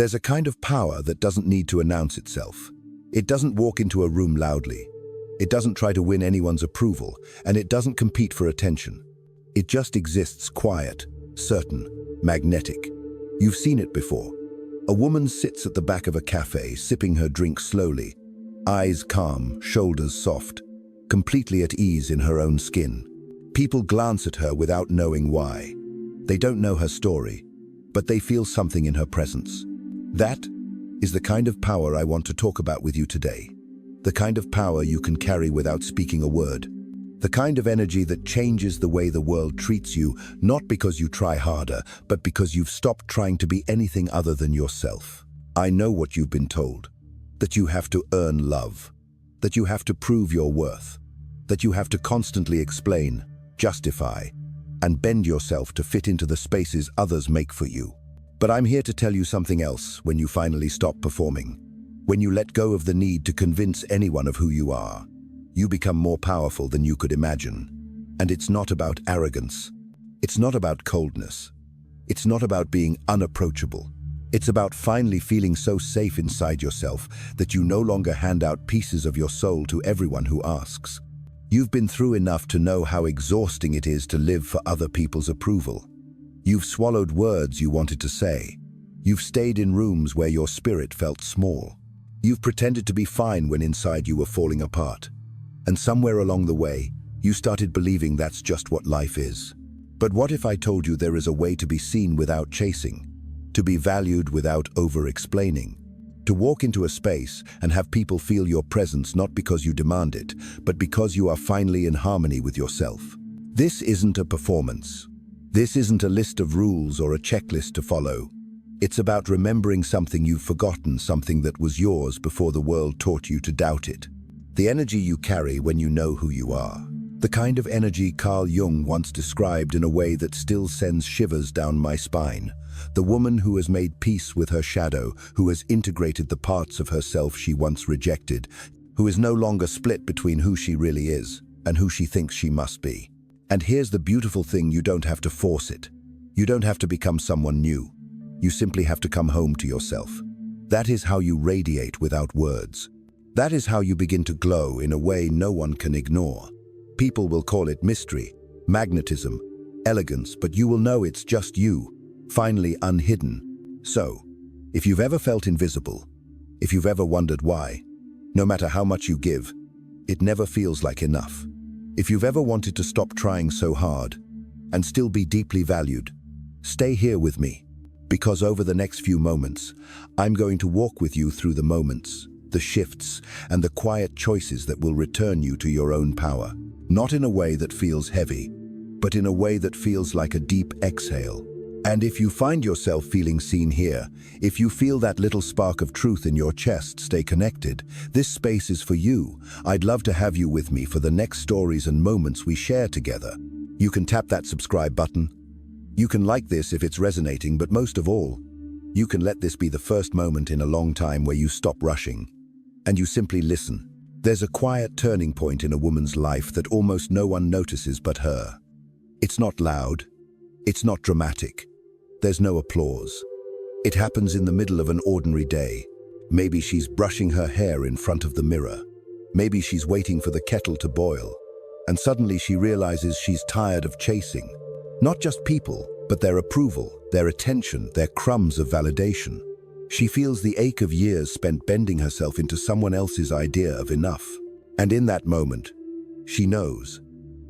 There's a kind of power that doesn't need to announce itself. It doesn't walk into a room loudly. It doesn't try to win anyone's approval, and it doesn't compete for attention. It just exists quiet, certain, magnetic. You've seen it before. A woman sits at the back of a cafe, sipping her drink slowly, eyes calm, shoulders soft, completely at ease in her own skin. People glance at her without knowing why. They don't know her story, but they feel something in her presence. That is the kind of power I want to talk about with you today. The kind of power you can carry without speaking a word. The kind of energy that changes the way the world treats you, not because you try harder, but because you've stopped trying to be anything other than yourself. I know what you've been told. That you have to earn love. That you have to prove your worth. That you have to constantly explain, justify, and bend yourself to fit into the spaces others make for you. But I'm here to tell you something else when you finally stop performing. When you let go of the need to convince anyone of who you are, you become more powerful than you could imagine. And it's not about arrogance. It's not about coldness. It's not about being unapproachable. It's about finally feeling so safe inside yourself that you no longer hand out pieces of your soul to everyone who asks. You've been through enough to know how exhausting it is to live for other people's approval. You've swallowed words you wanted to say. You've stayed in rooms where your spirit felt small. You've pretended to be fine when inside you were falling apart. And somewhere along the way, you started believing that's just what life is. But what if I told you there is a way to be seen without chasing? To be valued without over-explaining? To walk into a space and have people feel your presence not because you demand it, but because you are finally in harmony with yourself. This isn't a performance. This isn't a list of rules or a checklist to follow. It's about remembering something you've forgotten, something that was yours before the world taught you to doubt it. The energy you carry when you know who you are. The kind of energy Carl Jung once described in a way that still sends shivers down my spine. The woman who has made peace with her shadow, who has integrated the parts of herself she once rejected, who is no longer split between who she really is and who she thinks she must be. And here's the beautiful thing, you don't have to force it. You don't have to become someone new. You simply have to come home to yourself. That is how you radiate without words. That is how you begin to glow in a way no one can ignore. People will call it mystery, magnetism, elegance, but you will know it's just you, finally unhidden. So, if you've ever felt invisible, if you've ever wondered why, no matter how much you give, it never feels like enough. If you've ever wanted to stop trying so hard and still be deeply valued, stay here with me, because over the next few moments, I'm going to walk with you through the moments, the shifts, and the quiet choices that will return you to your own power. Not in a way that feels heavy, but in a way that feels like a deep exhale. And if you find yourself feeling seen here, if you feel that little spark of truth in your chest, stay connected. This space is for you. I'd love to have you with me for the next stories and moments we share together. You can tap that subscribe button. You can like this if it's resonating, but most of all, you can let this be the first moment in a long time where you stop rushing and you simply listen. There's a quiet turning point in a woman's life that almost no one notices but her. It's not loud. It's not dramatic. There's no applause. It happens in the middle of an ordinary day. Maybe she's brushing her hair in front of the mirror. Maybe she's waiting for the kettle to boil. And suddenly she realizes she's tired of chasing. Not just people, but their approval, their attention, their crumbs of validation. She feels the ache of years spent bending herself into someone else's idea of enough. And in that moment, she knows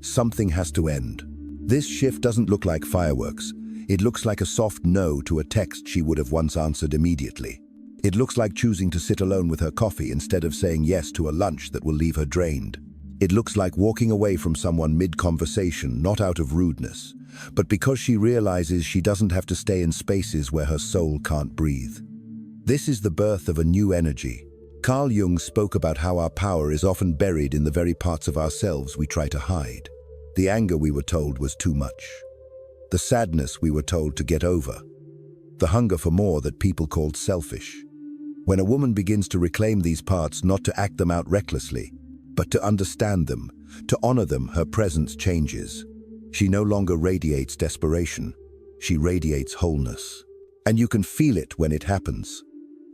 something has to end. This shift doesn't look like fireworks. It looks like a soft no to a text she would have once answered immediately. It looks like choosing to sit alone with her coffee instead of saying yes to a lunch that will leave her drained. It looks like walking away from someone mid-conversation, not out of rudeness, but because she realizes she doesn't have to stay in spaces where her soul can't breathe. This is the birth of a new energy. Carl Jung spoke about how our power is often buried in the very parts of ourselves we try to hide. The anger we were told was too much. The sadness we were told to get over. The hunger for more that people called selfish. When a woman begins to reclaim these parts, not to act them out recklessly, but to understand them, to honor them, her presence changes. She no longer radiates desperation. She radiates wholeness. And you can feel it when it happens.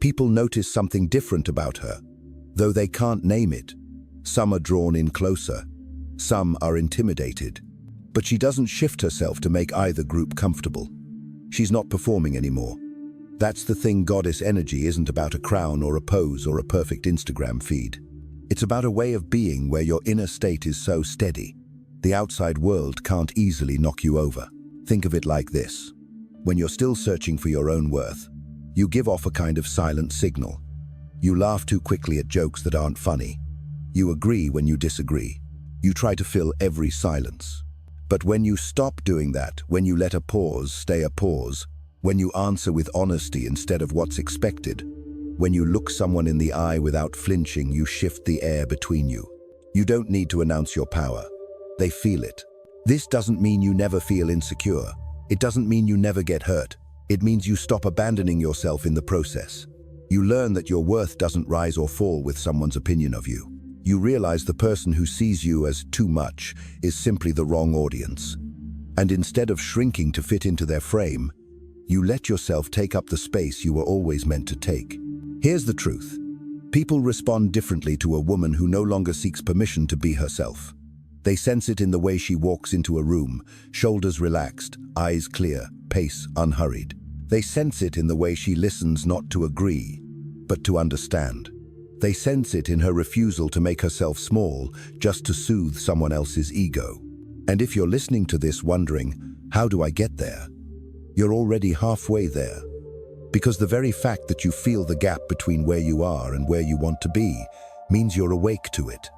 People notice something different about her, though they can't name it. Some are drawn in closer, some are intimidated. But she doesn't shift herself to make either group comfortable. She's not performing anymore. That's the thing. Goddess energy isn't about a crown or a pose or a perfect Instagram feed. It's about a way of being where your inner state is so steady, the outside world can't easily knock you over. Think of it like this. When you're still searching for your own worth, you give off a kind of silent signal. You laugh too quickly at jokes that aren't funny. You agree when you disagree. You try to fill every silence. But when you stop doing that, when you let a pause stay a pause, when you answer with honesty instead of what's expected, when you look someone in the eye without flinching, you shift the air between you. You don't need to announce your power. They feel it. This doesn't mean you never feel insecure. It doesn't mean you never get hurt. It means you stop abandoning yourself in the process. You learn that your worth doesn't rise or fall with someone's opinion of you. You realize the person who sees you as too much is simply the wrong audience. And instead of shrinking to fit into their frame, you let yourself take up the space you were always meant to take. Here's the truth. People respond differently to a woman who no longer seeks permission to be herself. They sense it in the way she walks into a room, shoulders relaxed, eyes clear, pace unhurried. They sense it in the way she listens not to agree, but to understand. They sense it in her refusal to make herself small just to soothe someone else's ego. And if you're listening to this wondering, how do I get there? You're already halfway there. Because the very fact that you feel the gap between where you are and where you want to be means you're awake to it.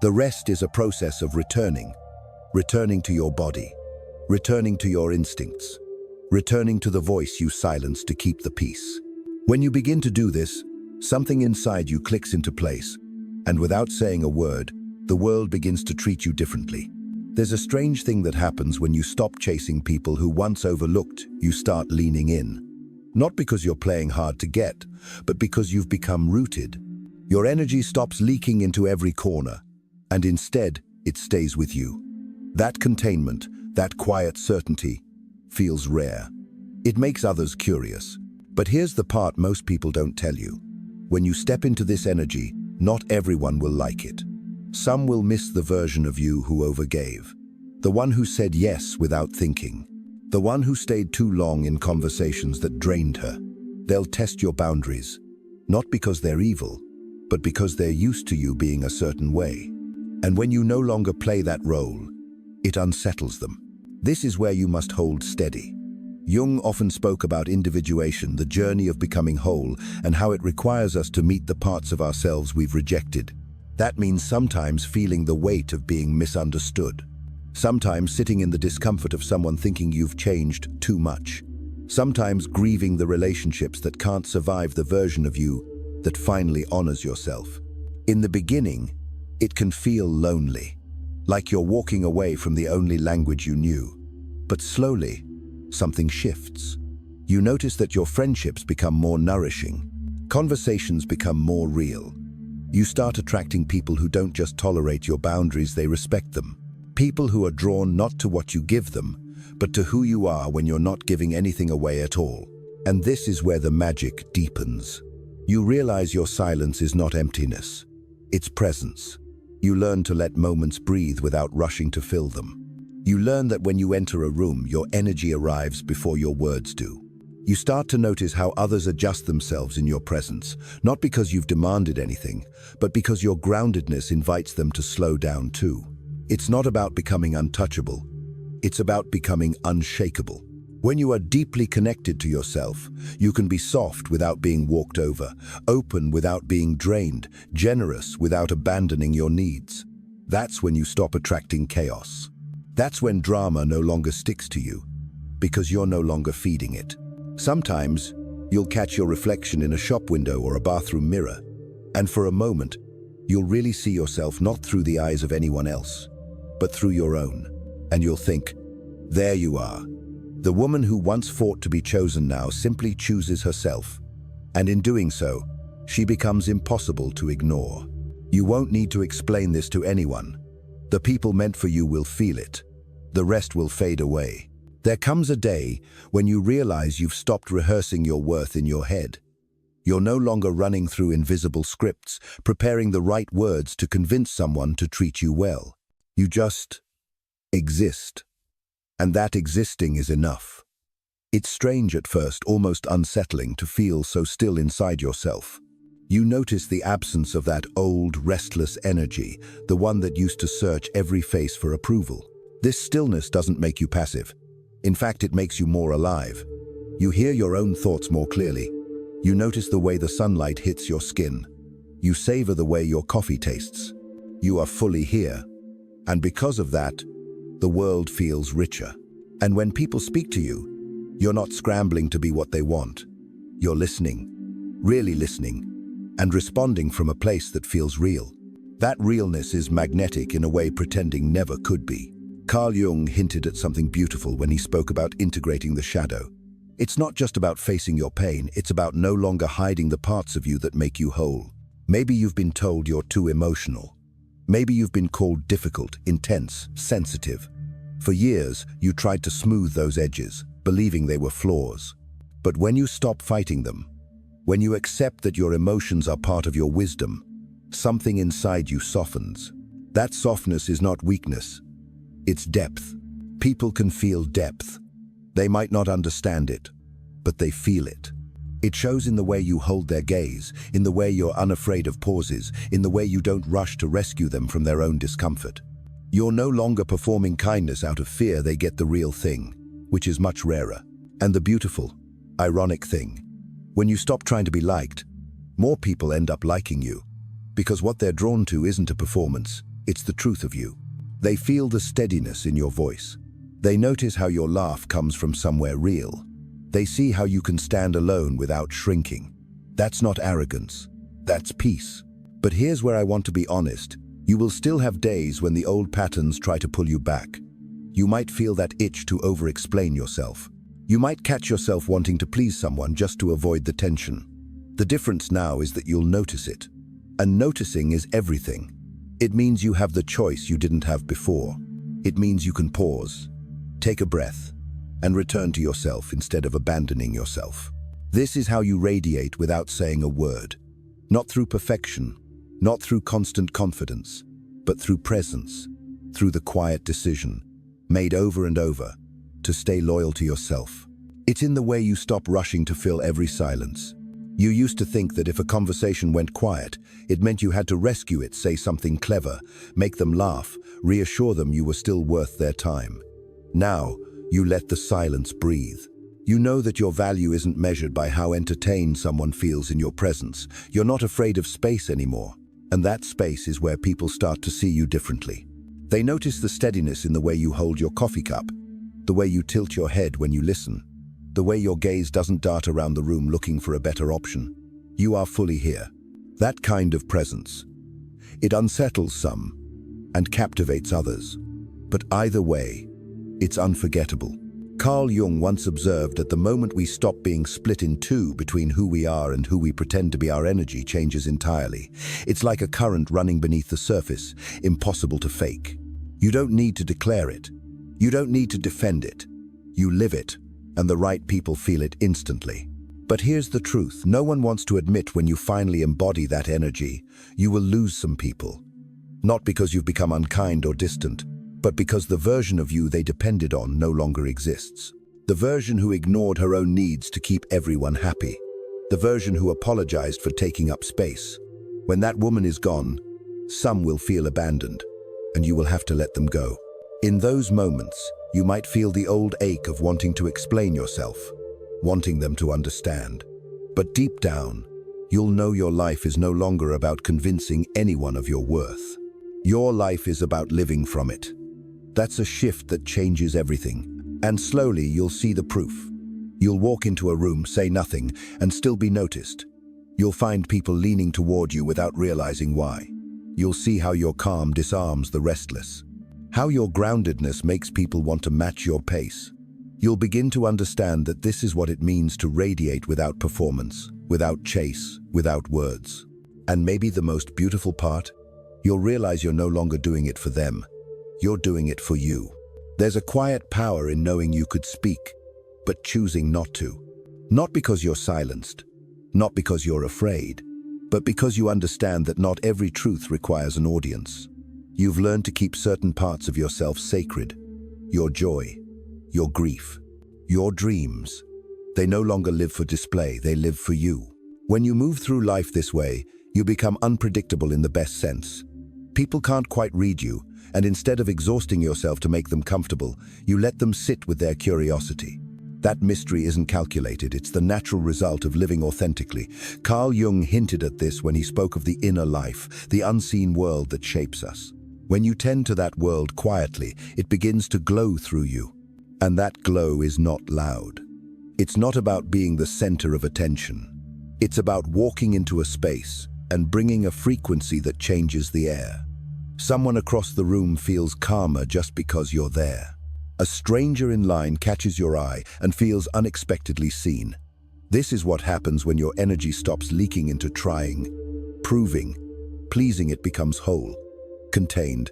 The rest is a process of returning to your body, returning to your instincts, returning to the voice you silenced to keep the peace. When you begin to do this, something inside you clicks into place, and without saying a word, the world begins to treat you differently. There's a strange thing that happens when you stop chasing people who once overlooked. You start leaning in. Not because you're playing hard to get, but because you've become rooted. Your energy stops leaking into every corner, and instead, it stays with you. That containment, that quiet certainty, feels rare. It makes others curious. But here's the part most people don't tell you. When you step into this energy, not everyone will like it. Some will miss the version of you who overgave. The one who said yes without thinking. The one who stayed too long in conversations that drained her. They'll test your boundaries, not because they're evil, but because they're used to you being a certain way. And when you no longer play that role, it unsettles them. This is where you must hold steady. Jung often spoke about individuation, the journey of becoming whole, and how it requires us to meet the parts of ourselves we've rejected. That means sometimes feeling the weight of being misunderstood. Sometimes sitting in the discomfort of someone thinking you've changed too much. Sometimes grieving the relationships that can't survive the version of you that finally honors yourself. In the beginning, it can feel lonely, like you're walking away from the only language you knew. But slowly, something shifts. You notice that your friendships become more nourishing. Conversations become more real. You start attracting people who don't just tolerate your boundaries, they respect them. People who are drawn not to what you give them, but to who you are when you're not giving anything away at all. And this is where the magic deepens. You realize your silence is not emptiness, it's presence. You learn to let moments breathe without rushing to fill them. You learn that when you enter a room, your energy arrives before your words do. You start to notice how others adjust themselves in your presence, not because you've demanded anything, but because your groundedness invites them to slow down too. It's not about becoming untouchable. It's about becoming unshakable. When you are deeply connected to yourself, you can be soft without being walked over, open without being drained, generous without abandoning your needs. That's when you stop attracting chaos. That's when drama no longer sticks to you, because you're no longer feeding it. Sometimes, you'll catch your reflection in a shop window or a bathroom mirror, and for a moment, you'll really see yourself not through the eyes of anyone else, but through your own. And you'll think, there you are. The woman who once fought to be chosen now simply chooses herself. And in doing so, she becomes impossible to ignore. You won't need to explain this to anyone. The people meant for you will feel it. The rest will fade away. There comes a day when you realize you've stopped rehearsing your worth in your head. You're no longer running through invisible scripts, preparing the right words to convince someone to treat you well. You just exist. And that existing is enough. It's strange at first, almost unsettling, to feel so still inside yourself. You notice the absence of that old, restless energy, the one that used to search every face for approval. This stillness doesn't make you passive. In fact, it makes you more alive. You hear your own thoughts more clearly. You notice the way the sunlight hits your skin. You savor the way your coffee tastes. You are fully here. And because of that, the world feels richer. And when people speak to you, you're not scrambling to be what they want. You're listening, really listening, and responding from a place that feels real. That realness is magnetic in a way pretending never could be. Carl Jung hinted at something beautiful when he spoke about integrating the shadow. It's not just about facing your pain, it's about no longer hiding the parts of you that make you whole. Maybe you've been told you're too emotional. Maybe you've been called difficult, intense, sensitive. For years, you tried to smooth those edges, believing they were flaws. But when you stop fighting them, when you accept that your emotions are part of your wisdom, something inside you softens. That softness is not weakness, it's depth. People can feel depth. They might not understand it, but they feel it. It shows in the way you hold their gaze, in the way you're unafraid of pauses, in the way you don't rush to rescue them from their own discomfort. You're no longer performing kindness out of fear they get the real thing, which is much rarer. And the beautiful, ironic thing, when you stop trying to be liked, more people end up liking you. Because what they're drawn to isn't a performance, it's the truth of you. They feel the steadiness in your voice. They notice how your laugh comes from somewhere real. They see how you can stand alone without shrinking. That's not arrogance, that's peace. But here's where I want to be honest. You will still have days when the old patterns try to pull you back. You might feel that itch to over-explain yourself. You might catch yourself wanting to please someone just to avoid the tension. The difference now is that you'll notice it. And noticing is everything. It means you have the choice you didn't have before. It means you can pause, take a breath, and return to yourself instead of abandoning yourself. This is how you radiate without saying a word. Not through perfection, not through constant confidence, but through presence, through the quiet decision, made over and over, to stay loyal to yourself. It's in the way you stop rushing to fill every silence. You used to think that if a conversation went quiet, it meant you had to rescue it, say something clever, make them laugh, reassure them you were still worth their time. Now, you let the silence breathe. You know that your value isn't measured by how entertained someone feels in your presence. You're not afraid of space anymore. And that space is where people start to see you differently. They notice the steadiness in the way you hold your coffee cup, the way you tilt your head when you listen, the way your gaze doesn't dart around the room looking for a better option. You are fully here. That kind of presence. It unsettles some and captivates others. But either way, it's unforgettable. Carl Jung once observed that the moment we stop being split in two between who we are and who we pretend to be, our energy changes entirely. It's like a current running beneath the surface, impossible to fake. You don't need to declare it. You don't need to defend it. You live it, and the right people feel it instantly. But here's the truth. No one wants to admit when you finally embody that energy, you will lose some people. Not because you've become unkind or distant, but because the version of you they depended on no longer exists. The version who ignored her own needs to keep everyone happy. The version who apologized for taking up space. When that woman is gone, some will feel abandoned, and you will have to let them go. In those moments, you might feel the old ache of wanting to explain yourself, wanting them to understand. But deep down, you'll know your life is no longer about convincing anyone of your worth. Your life is about living from it. That's a shift that changes everything. And slowly you'll see the proof. You'll walk into a room, say nothing, and still be noticed. You'll find people leaning toward you without realizing why. You'll see how your calm disarms the restless. How your groundedness makes people want to match your pace. You'll begin to understand that this is what it means to radiate without performance, without chase, without words. And maybe the most beautiful part? You'll realize you're no longer doing it for them. You're doing it for you. There's a quiet power in knowing you could speak, but choosing not to. Not because you're silenced, not because you're afraid, but because you understand that not every truth requires an audience. You've learned to keep certain parts of yourself sacred. Your joy, your grief, your dreams. They no longer live for display, they live for you. When you move through life this way, you become unpredictable in the best sense. People can't quite read you, and instead of exhausting yourself to make them comfortable, you let them sit with their curiosity. That mystery isn't calculated, it's the natural result of living authentically. Carl Jung hinted at this when he spoke of the inner life, the unseen world that shapes us. When you tend to that world quietly, it begins to glow through you. And that glow is not loud. It's not about being the center of attention. It's about walking into a space and bringing a frequency that changes the air. Someone across the room feels calmer just because you're there. A stranger in line catches your eye and feels unexpectedly seen. This is what happens when your energy stops leaking into trying, proving, pleasing. It becomes whole, contained,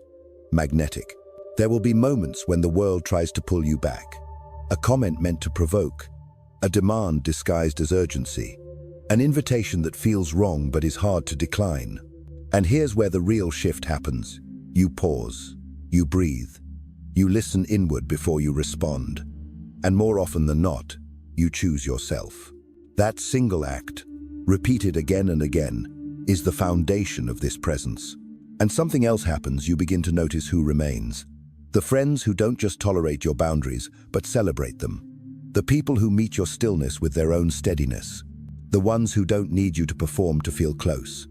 magnetic. There will be moments when the world tries to pull you back. A comment meant to provoke, a demand disguised as urgency, an invitation that feels wrong but is hard to decline. And here's where the real shift happens. You pause, you breathe, you listen inward before you respond. And more often than not, you choose yourself. That single act, repeated again and again, is the foundation of this presence. And something else happens. You begin to notice who remains. The friends who don't just tolerate your boundaries, but celebrate them. The people who meet your stillness with their own steadiness. The ones who don't need you to perform to feel close.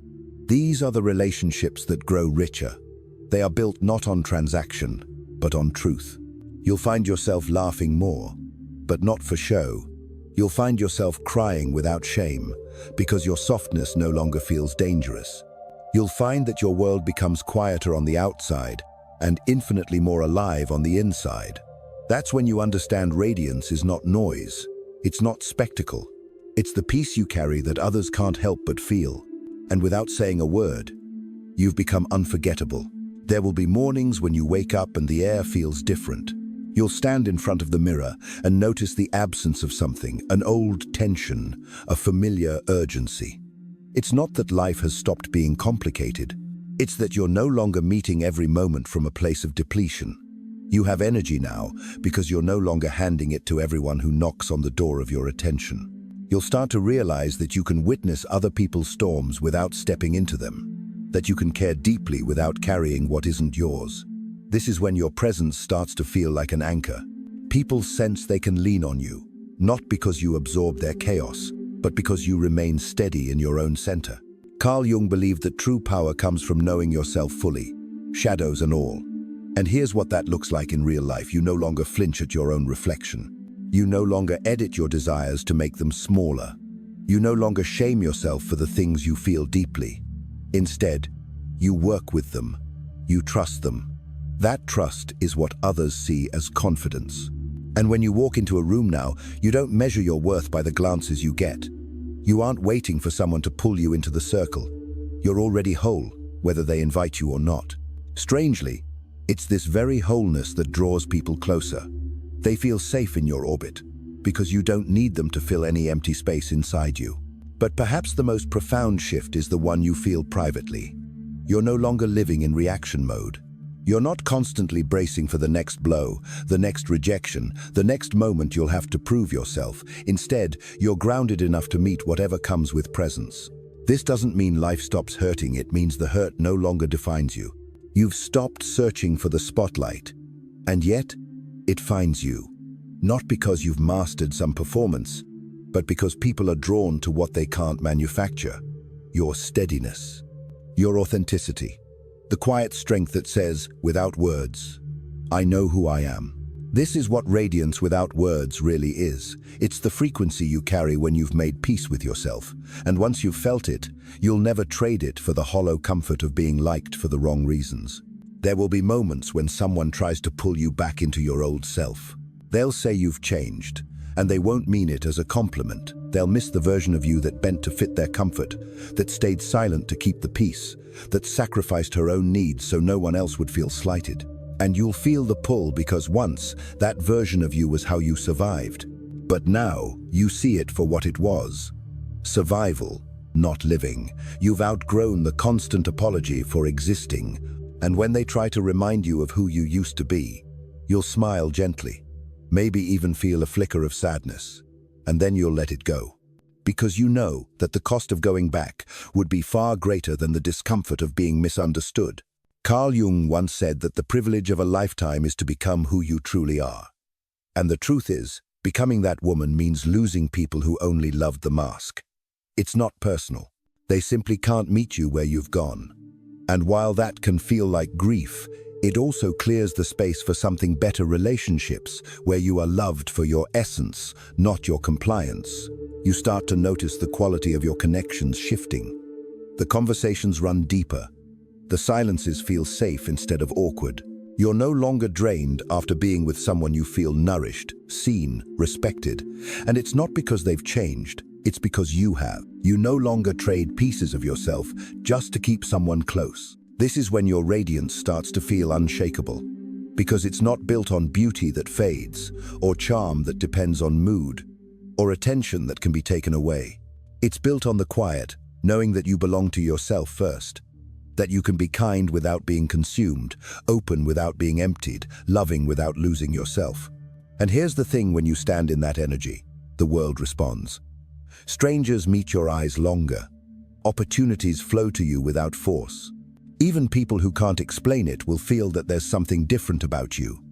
These are the relationships that grow richer. They are built not on transaction, but on truth. You'll find yourself laughing more, but not for show. You'll find yourself crying without shame, because your softness no longer feels dangerous. You'll find that your world becomes quieter on the outside and infinitely more alive on the inside. That's when you understand radiance is not noise. It's not spectacle. It's the peace you carry that others can't help but feel. And without saying a word, you've become unforgettable. There will be mornings when you wake up and the air feels different. You'll stand in front of the mirror and notice the absence of something, an old tension, a familiar urgency. It's not that life has stopped being complicated. It's that you're no longer meeting every moment from a place of depletion. You have energy now because you're no longer handing it to everyone who knocks on the door of your attention. You'll start to realize that you can witness other people's storms without stepping into them. That you can care deeply without carrying what isn't yours. This is when your presence starts to feel like an anchor. People sense they can lean on you, not because you absorb their chaos, but because you remain steady in your own center. Carl Jung believed that true power comes from knowing yourself fully, shadows and all. And here's what that looks like in real life. You no longer flinch at your own reflection. You no longer edit your desires to make them smaller. You no longer shame yourself for the things you feel deeply. Instead, you work with them. You trust them. That trust is what others see as confidence. And when you walk into a room now, you don't measure your worth by the glances you get. You aren't waiting for someone to pull you into the circle. You're already whole, whether they invite you or not. Strangely, it's this very wholeness that draws people closer. They feel safe in your orbit, because you don't need them to fill any empty space inside you. But perhaps the most profound shift is the one you feel privately. You're no longer living in reaction mode. You're not constantly bracing for the next blow, the next rejection, the next moment you'll have to prove yourself. Instead, you're grounded enough to meet whatever comes with presence. This doesn't mean life stops hurting, it means the hurt no longer defines you. You've stopped searching for the spotlight, and yet, it finds you. Not because you've mastered some performance, but because people are drawn to what they can't manufacture. Your steadiness, your authenticity, the quiet strength that says, without words, I know who I am. This is what radiance without words really is. It's the frequency you carry when you've made peace with yourself. And once you've felt it, you'll never trade it for the hollow comfort of being liked for the wrong reasons. There will be moments when someone tries to pull you back into your old self. They'll say you've changed, and they won't mean it as a compliment. They'll miss the version of you that bent to fit their comfort, that stayed silent to keep the peace, that sacrificed her own needs so no one else would feel slighted. And you'll feel the pull because once, that version of you was how you survived. But now, you see it for what it was. Survival, not living. You've outgrown the constant apology for existing. And when they try to remind you of who you used to be, you'll smile gently, maybe even feel a flicker of sadness. And then you'll let it go. Because you know that the cost of going back would be far greater than the discomfort of being misunderstood. Carl Jung once said that the privilege of a lifetime is to become who you truly are. And the truth is, becoming that woman means losing people who only loved the mask. It's not personal. They simply can't meet you where you've gone. And while that can feel like grief, it also clears the space for something better: relationships, where you are loved for your essence, not your compliance. You start to notice the quality of your connections shifting. The conversations run deeper. The silences feel safe instead of awkward. You're no longer drained after being with someone you feel nourished, seen, respected. And it's not because they've changed, it's because you have. You no longer trade pieces of yourself just to keep someone close. This is when your radiance starts to feel unshakable. Because it's not built on beauty that fades, or charm that depends on mood, or attention that can be taken away. It's built on the quiet, knowing that you belong to yourself first. That you can be kind without being consumed, open without being emptied, loving without losing yourself. And here's the thing: when you stand in that energy, the world responds. Strangers meet your eyes longer. Opportunities flow to you without force. Even people who can't explain it will feel that there's something different about you.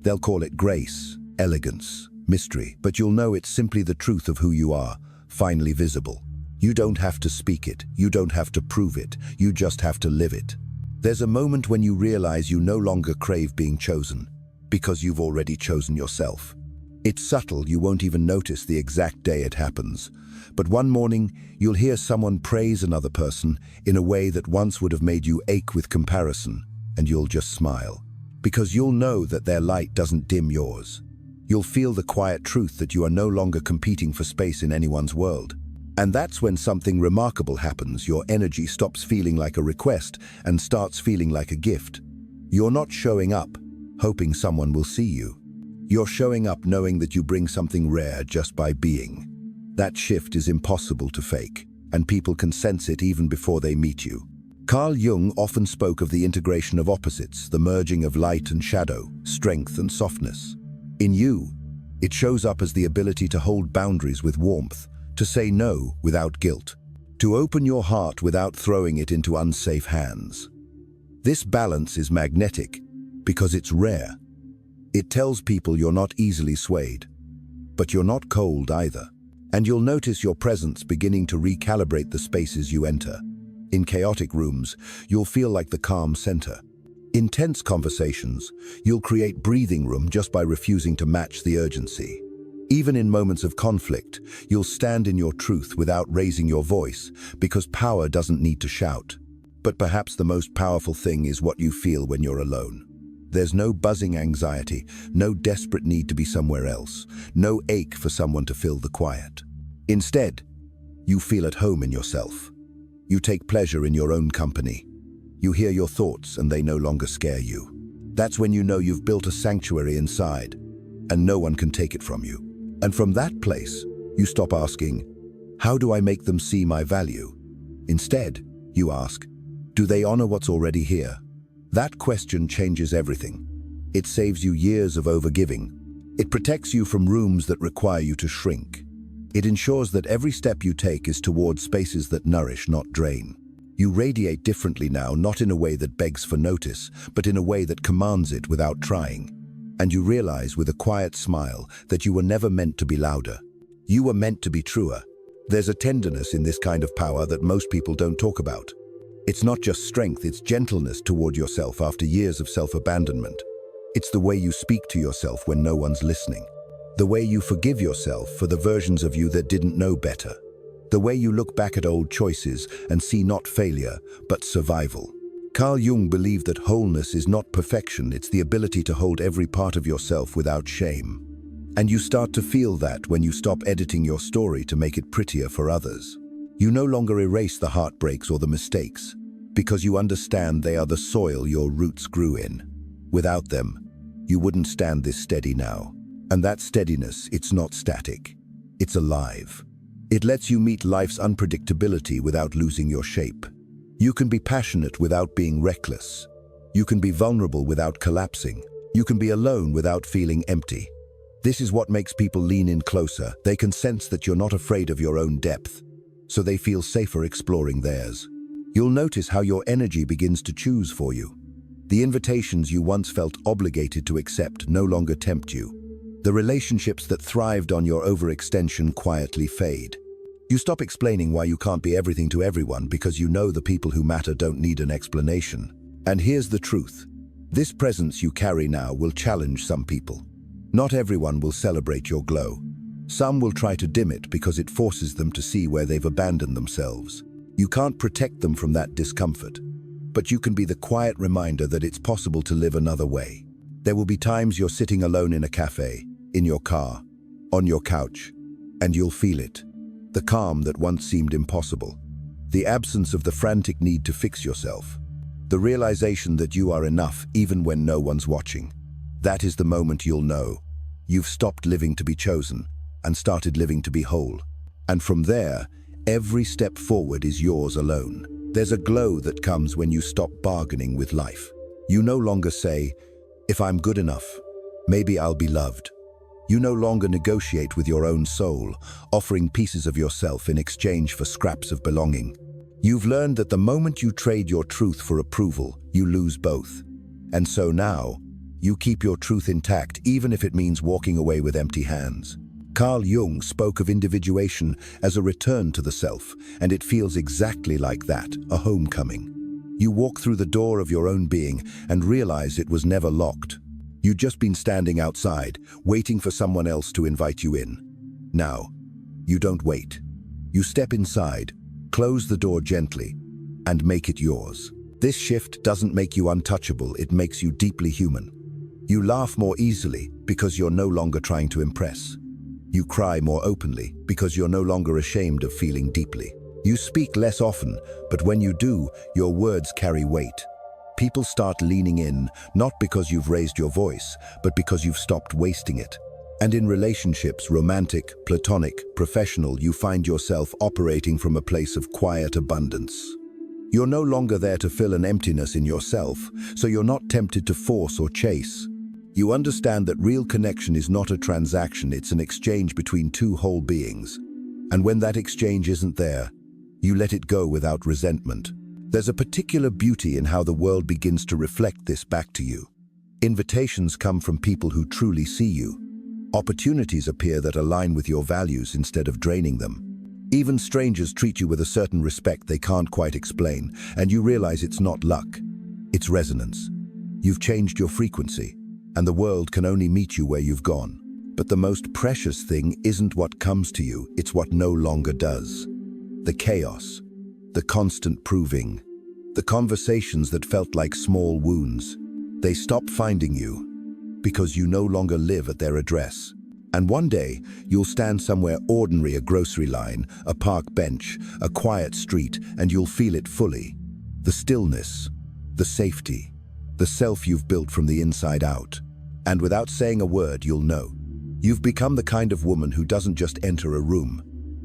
They'll call it grace, elegance, mystery, but you'll know it's simply the truth of who you are, finally visible. You don't have to speak it, you don't have to prove it, you just have to live it. There's a moment when you realize you no longer crave being chosen, because you've already chosen yourself. It's subtle, you won't even notice the exact day it happens. But one morning, you'll hear someone praise another person in a way that once would have made you ache with comparison, and you'll just smile. Because you'll know that their light doesn't dim yours. You'll feel the quiet truth that you are no longer competing for space in anyone's world. And that's when something remarkable happens. Your energy stops feeling like a request and starts feeling like a gift. You're not showing up, hoping someone will see you. You're showing up knowing that you bring something rare just by being. That shift is impossible to fake, and people can sense it even before they meet you. Carl Jung often spoke of the integration of opposites, the merging of light and shadow, strength and softness. In you, it shows up as the ability to hold boundaries with warmth, to say no without guilt, to open your heart without throwing it into unsafe hands. This balance is magnetic because it's rare. It tells people you're not easily swayed, but you're not cold either. And you'll notice your presence beginning to recalibrate the spaces you enter. In chaotic rooms, you'll feel like the calm center. In tense conversations, you'll create breathing room just by refusing to match the urgency. Even in moments of conflict, you'll stand in your truth without raising your voice, because power doesn't need to shout. But perhaps the most powerful thing is what you feel when you're alone. There's no buzzing anxiety, no desperate need to be somewhere else, no ache for someone to fill the quiet. Instead, you feel at home in yourself. You take pleasure in your own company. You hear your thoughts and they no longer scare you. That's when you know you've built a sanctuary inside, and no one can take it from you. And from that place, you stop asking, how do I make them see my value? Instead, you ask, do they honor what's already here? That question changes everything. It saves you years of overgiving. It protects you from rooms that require you to shrink. It ensures that every step you take is towards spaces that nourish, not drain. You radiate differently now, not in a way that begs for notice, but in a way that commands it without trying. And you realize with a quiet smile that you were never meant to be louder. You were meant to be truer. There's a tenderness in this kind of power that most people don't talk about. It's not just strength, it's gentleness toward yourself after years of self-abandonment. It's the way you speak to yourself when no one's listening. The way you forgive yourself for the versions of you that didn't know better. The way you look back at old choices and see not failure, but survival. Carl Jung believed that wholeness is not perfection, it's the ability to hold every part of yourself without shame. And you start to feel that when you stop editing your story to make it prettier for others. You no longer erase the heartbreaks or the mistakes, because you understand they are the soil your roots grew in. Without them, you wouldn't stand this steady now. And that steadiness, it's not static. It's alive. It lets you meet life's unpredictability without losing your shape. You can be passionate without being reckless. You can be vulnerable without collapsing. You can be alone without feeling empty. This is what makes people lean in closer. They can sense that you're not afraid of your own depth, so they feel safer exploring theirs. You'll notice how your energy begins to choose for you. The invitations you once felt obligated to accept no longer tempt you. The relationships that thrived on your overextension quietly fade. You stop explaining why you can't be everything to everyone because you know the people who matter don't need an explanation. And here's the truth. This presence you carry now will challenge some people. Not everyone will celebrate your glow. Some will try to dim it because it forces them to see where they've abandoned themselves. You can't protect them from that discomfort, but you can be the quiet reminder that it's possible to live another way. There will be times you're sitting alone in a cafe, in your car, on your couch, and you'll feel it. The calm that once seemed impossible. The absence of the frantic need to fix yourself. The realization that you are enough even when no one's watching. That is the moment you'll know. You've stopped living to be chosen and started living to be whole. And from there, every step forward is yours alone. There's a glow that comes when you stop bargaining with life. You no longer say, if I'm good enough, maybe I'll be loved. You no longer negotiate with your own soul, offering pieces of yourself in exchange for scraps of belonging. You've learned that the moment you trade your truth for approval, you lose both. And so now, you keep your truth intact even if it means walking away with empty hands. Carl Jung spoke of individuation as a return to the self, and it feels exactly like that, a homecoming. You walk through the door of your own being and realize it was never locked. You'd just been standing outside, waiting for someone else to invite you in. Now, you don't wait. You step inside, close the door gently, and make it yours. This shift doesn't make you untouchable, it makes you deeply human. You laugh more easily because you're no longer trying to impress. You cry more openly because you're no longer ashamed of feeling deeply. You speak less often, but when you do, your words carry weight. People start leaning in, not because you've raised your voice, but because you've stopped wasting it. And in relationships, romantic, platonic, professional, you find yourself operating from a place of quiet abundance. You're no longer there to fill an emptiness in yourself, so you're not tempted to force or chase. You understand that real connection is not a transaction, it's an exchange between two whole beings. And when that exchange isn't there, you let it go without resentment. There's a particular beauty in how the world begins to reflect this back to you. Invitations come from people who truly see you. Opportunities appear that align with your values instead of draining them. Even strangers treat you with a certain respect they can't quite explain, and you realize it's not luck, it's resonance. You've changed your frequency, and the world can only meet you where you've gone. But the most precious thing isn't what comes to you, it's what no longer does. The chaos, the constant proving, the conversations that felt like small wounds. They stop finding you because you no longer live at their address. And one day, you'll stand somewhere ordinary, a grocery line, a park bench, a quiet street, and you'll feel it fully. The stillness, the safety, the self you've built from the inside out. And without saying a word, you'll know. You've become the kind of woman who doesn't just enter a room.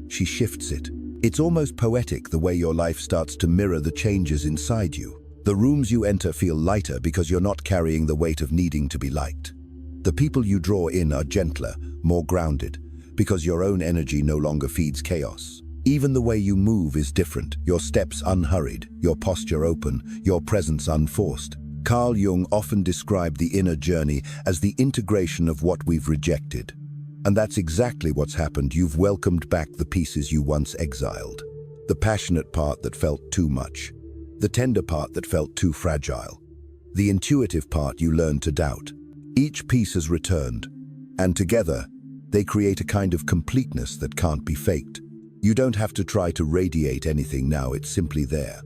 She shifts it. It's almost poetic the way your life starts to mirror the changes inside you. The rooms you enter feel lighter because you're not carrying the weight of needing to be liked. The people you draw in are gentler, more grounded, because your own energy no longer feeds chaos. Even the way you move is different, your steps unhurried, your posture open, your presence unforced. Carl Jung often described the inner journey as the integration of what we've rejected. And that's exactly what's happened. You've welcomed back the pieces you once exiled. The passionate part that felt too much. The tender part that felt too fragile. The intuitive part you learned to doubt. Each piece has returned, and together, they create a kind of completeness that can't be faked. You don't have to try to radiate anything now, it's simply there.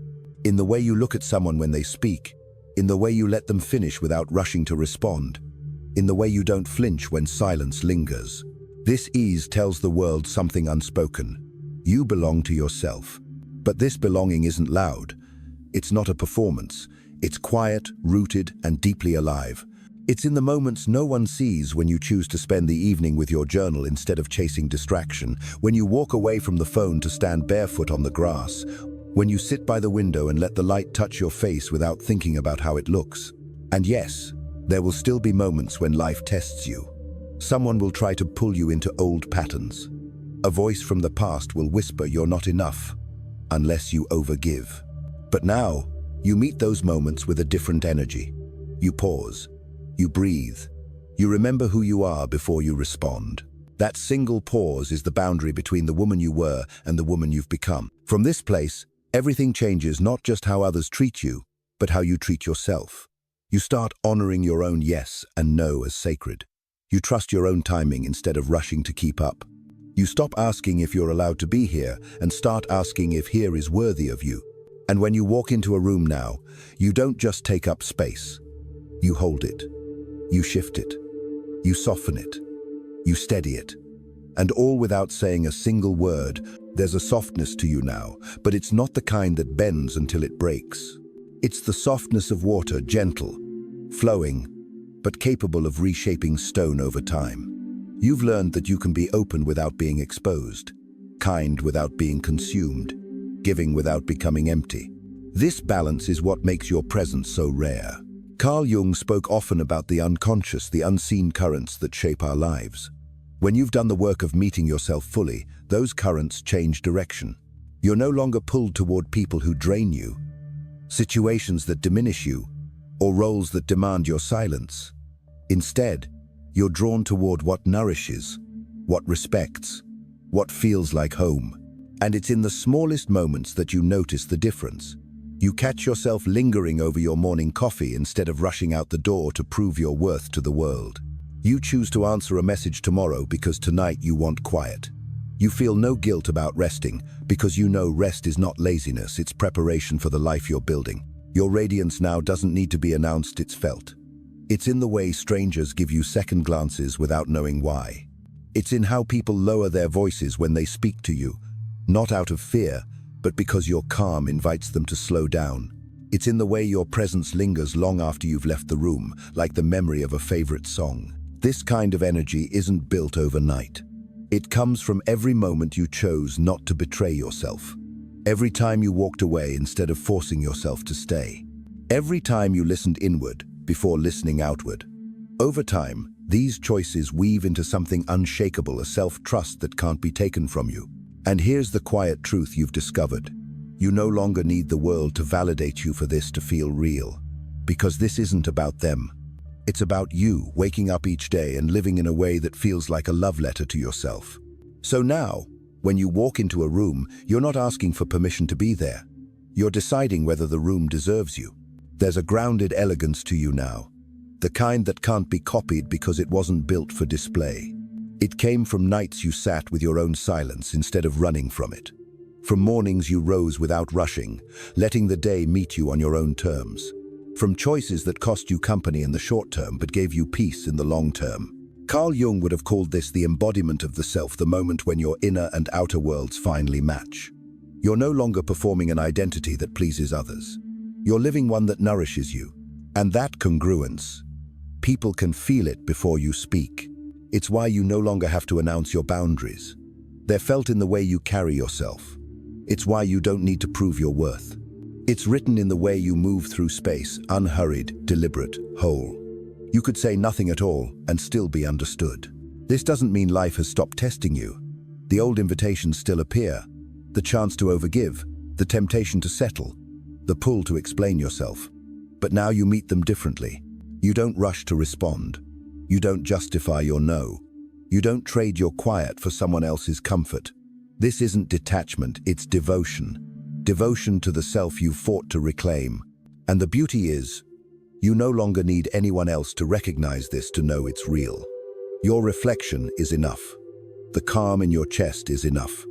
In the way you look at someone when they speak, in the way you let them finish without rushing to respond, in the way you don't flinch when silence lingers. This ease tells the world something unspoken. You belong to yourself. But this belonging isn't loud. It's not a performance. It's quiet, rooted, and deeply alive. It's in the moments no one sees, when you choose to spend the evening with your journal instead of chasing distraction, when you walk away from the phone to stand barefoot on the grass, when you sit by the window and let the light touch your face without thinking about how it looks. And yes, there will still be moments when life tests you. Someone will try to pull you into old patterns. A voice from the past will whisper you're not enough, unless you overgive. But now, you meet those moments with a different energy. You pause. You breathe. You remember who you are before you respond. That single pause is the boundary between the woman you were and the woman you've become. From this place, everything changes, not just how others treat you, but how you treat yourself. You start honoring your own yes and no as sacred. You trust your own timing instead of rushing to keep up. You stop asking if you're allowed to be here and start asking if here is worthy of you. And when you walk into a room now, you don't just take up space. You hold it. You shift it. You soften it. You steady it. And all without saying a single word. There's a softness to you now, but it's not the kind that bends until it breaks. It's the softness of water, gentle, flowing, but capable of reshaping stone over time. You've learned that you can be open without being exposed, kind without being consumed, giving without becoming empty. This balance is what makes your presence so rare. Carl Jung spoke often about the unconscious, the unseen currents that shape our lives. When you've done the work of meeting yourself fully, those currents change direction. You're no longer pulled toward people who drain you, situations that diminish you, or roles that demand your silence. Instead, you're drawn toward what nourishes, what respects, what feels like home. And it's in the smallest moments that you notice the difference. You catch yourself lingering over your morning coffee instead of rushing out the door to prove your worth to the world. You choose to answer a message tomorrow because tonight you want quiet. You feel no guilt about resting because you know rest is not laziness, it's preparation for the life you're building. Your radiance now doesn't need to be announced, it's felt. It's in the way strangers give you second glances without knowing why. It's in how people lower their voices when they speak to you, not out of fear, but because your calm invites them to slow down. It's in the way your presence lingers long after you've left the room, like the memory of a favorite song. This kind of energy isn't built overnight. It comes from every moment you chose not to betray yourself. Every time you walked away instead of forcing yourself to stay. Every time you listened inward before listening outward. Over time, these choices weave into something unshakable, a self-trust that can't be taken from you. And here's the quiet truth you've discovered. You no longer need the world to validate you for this to feel real. Because this isn't about them. It's about you waking up each day and living in a way that feels like a love letter to yourself. So now, when you walk into a room, you're not asking for permission to be there. You're deciding whether the room deserves you. There's a grounded elegance to you now. The kind that can't be copied because it wasn't built for display. It came from nights you sat with your own silence instead of running from it. From mornings you rose without rushing, letting the day meet you on your own terms. From choices that cost you company in the short term but gave you peace in the long term. Carl Jung would have called this the embodiment of the self, the moment when your inner and outer worlds finally match. You're no longer performing an identity that pleases others. You're living one that nourishes you. And that congruence, people can feel it before you speak. It's why you no longer have to announce your boundaries. They're felt in the way you carry yourself. It's why you don't need to prove your worth. It's written in the way you move through space, unhurried, deliberate, whole. You could say nothing at all and still be understood. This doesn't mean life has stopped testing you. The old invitations still appear. The chance to overgive, the temptation to settle, the pull to explain yourself. But now you meet them differently. You don't rush to respond. You don't justify your no. You don't trade your quiet for someone else's comfort. This isn't detachment, it's devotion. Devotion to the self you fought to reclaim. And the beauty is, you no longer need anyone else to recognize this to know it's real. Your reflection is enough. The calm in your chest is enough.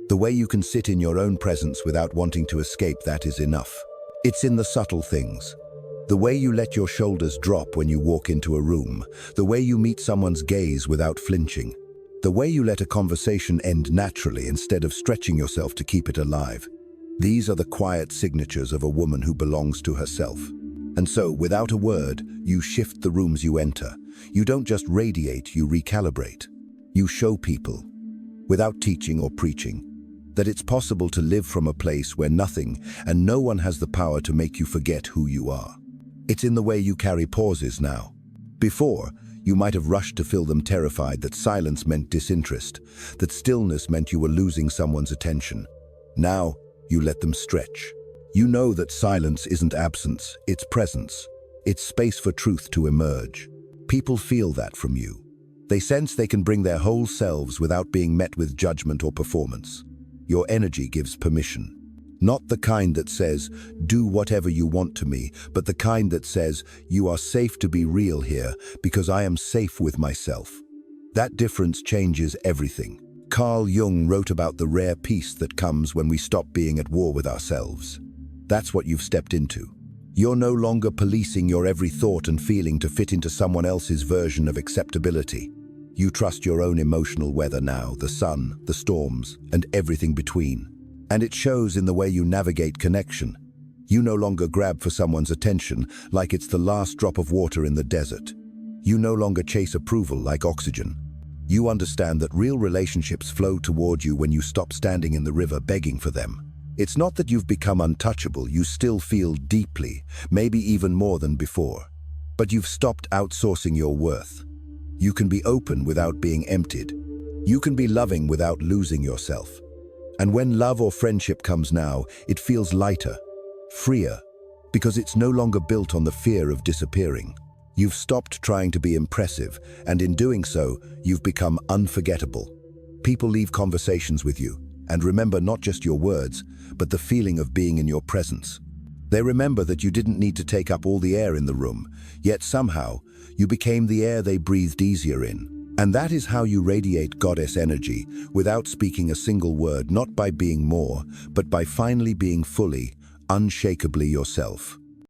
The way you can sit in your own presence without wanting to escape, that is enough. It's in the subtle things. The way you let your shoulders drop when you walk into a room, the way you meet someone's gaze without flinching, the way you let a conversation end naturally instead of stretching yourself to keep it alive. These are the quiet signatures of a woman who belongs to herself. And so, without a word, you shift the rooms you enter. You don't just radiate, you recalibrate. You show people, without teaching or preaching, that it's possible to live from a place where nothing and no one has the power to make you forget who you are. It's in the way you carry pauses now. Before, you might have rushed to fill them, terrified that silence meant disinterest, that stillness meant you were losing someone's attention. Now, you let them stretch. You know that silence isn't absence, it's presence. It's space for truth to emerge. People feel that from you. They sense they can bring their whole selves without being met with judgment or performance. Your energy gives permission. Not the kind that says, do whatever you want to me, but the kind that says, you are safe to be real here because I am safe with myself. That difference changes everything. Carl Jung wrote about the rare peace that comes when we stop being at war with ourselves. That's what you've stepped into. You're no longer policing your every thought and feeling to fit into someone else's version of acceptability. You trust your own emotional weather now, the sun, the storms, and everything between. And it shows in the way you navigate connection. You no longer grab for someone's attention like it's the last drop of water in the desert. You no longer chase approval like oxygen. You understand that real relationships flow toward you when you stop standing in the river begging for them. It's not that you've become untouchable, you still feel deeply, maybe even more than before. But you've stopped outsourcing your worth. You can be open without being emptied. You can be loving without losing yourself. And when love or friendship comes now, it feels lighter, freer, because it's no longer built on the fear of disappearing. You've stopped trying to be impressive, and in doing so, you've become unforgettable. People leave conversations with you, and remember not just your words, but the feeling of being in your presence. They remember that you didn't need to take up all the air in the room, yet somehow, you became the air they breathed easier in. And that is how you radiate goddess energy, without speaking a single word, not by being more, but by finally being fully, unshakably yourself.